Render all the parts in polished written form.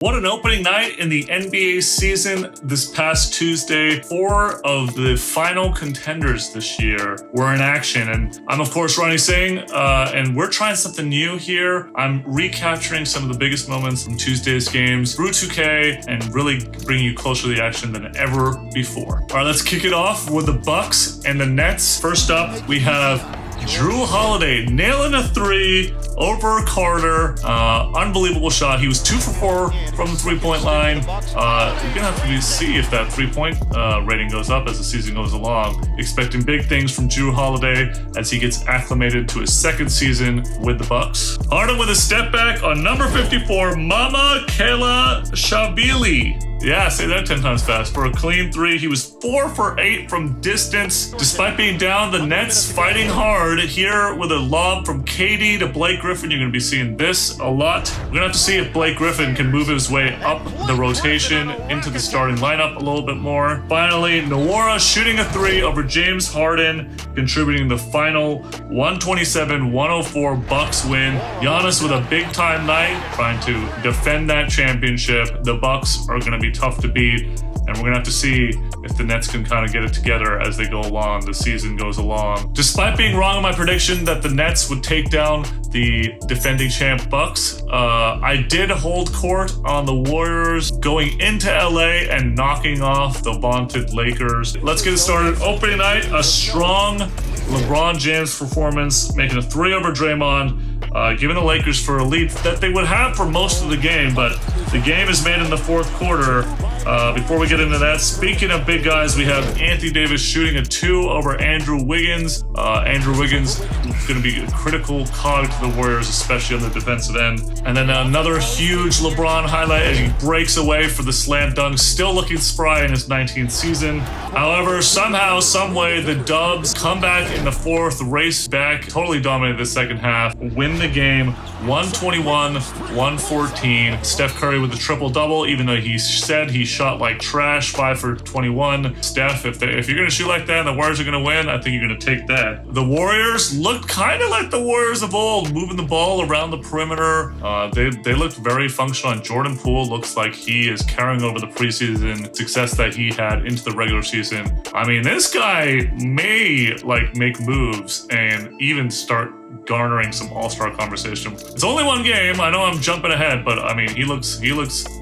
What an opening night in the NBA season this past Tuesday. 4 of the final contenders this year were in action. And I'm, of course, Ronnie Singh, and we're trying something new here. I'm recapturing some of the biggest moments from Tuesday's games through 2K and really bringing you closer to the action than ever before. All right, let's kick it off with the Bucks and the Nets. First up, we have Jrue Holiday nailing a 3 over Carter. Unbelievable shot. He was 2 for 4 from the three-point line. You're gonna have to see if that three-point rating goes up as the season goes along. Expecting big things from Jrue Holiday as he gets acclimated to his second season with the Bucks. Harden with a step back on number 54, Mama Kela Shavili. Yeah, say that 10 times fast. For a clean 3, he was 4 for 8 from distance. Despite being down, the Nets fighting hard here with a lob from KD to Blake Griffin. You're going to be seeing this a lot. We're going to have to see if Blake Griffin can move his way up the rotation into the starting lineup a little bit more. Finally, Nwora shooting a 3 over James Harden, contributing the final 127-104 Bucks win. Giannis with a big-time night, trying to defend that championship. The Bucks are going to be tough to beat, and we're gonna have to see if the Nets can kind of get it together as they go along, the season goes along. Despite being wrong in my prediction that the Nets would take down the defending champ Bucks, I did hold court on the Warriors going into LA and knocking off the vaunted Lakers. Let's get it started. Opening night, a strong LeBron James performance, making a 3 over Draymond, giving the Lakers for a lead that they would have for most of the game, but the game is made in the fourth quarter. Before we get into that, speaking of big guys, we have Anthony Davis shooting a 2 over Andrew Wiggins. Andrew Wiggins is going to be a critical cog to the Warriors, especially on the defensive end. And then another huge LeBron highlight as he breaks away for the slam dunk, still looking spry in his 19th season. However, somehow, someway, the Dubs come back in the fourth, race back, totally dominate the second half, win the game 121-114. Steph Curry with a triple-double, even though he said he shot like trash, 5 for 21. Steph, if you're going to shoot like that and the Warriors are going to win, I think you're going to take that. The Warriors looked kind of like the Warriors of old, moving the ball around the perimeter. They looked very functional, and Jordan Poole looks like he is carrying over the preseason success that he had into the regular season. I mean, this guy may make moves and even start garnering some all-star conversation. It's only one game. I know I'm jumping ahead, but I mean, he looks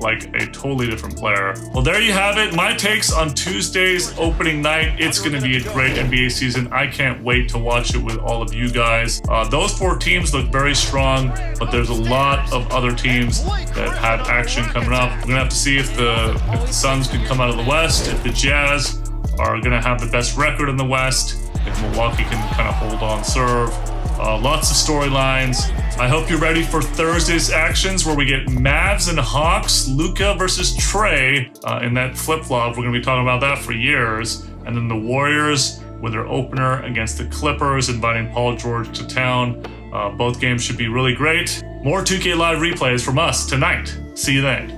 like a totally different player. Well, there you have it. My takes on Tuesday's opening night. It's going to be a great NBA season. I can't wait to watch it with all of you guys. Those 4 teams look very strong, but there's a lot of other teams that have action coming up. We're going to have to see if the Suns can come out of the West, if the Jazz are going to have the best record in the West, if Milwaukee can kind of hold on serve. Lots of storylines. I hope you're ready for Thursday's actions where we get Mavs and Hawks, Luka versus Trey in that flip-flop. We're going to be talking about that for years. And then the Warriors with their opener against the Clippers, inviting Paul George to town. Both games should be really great. More 2K Live replays from us tonight. See you then.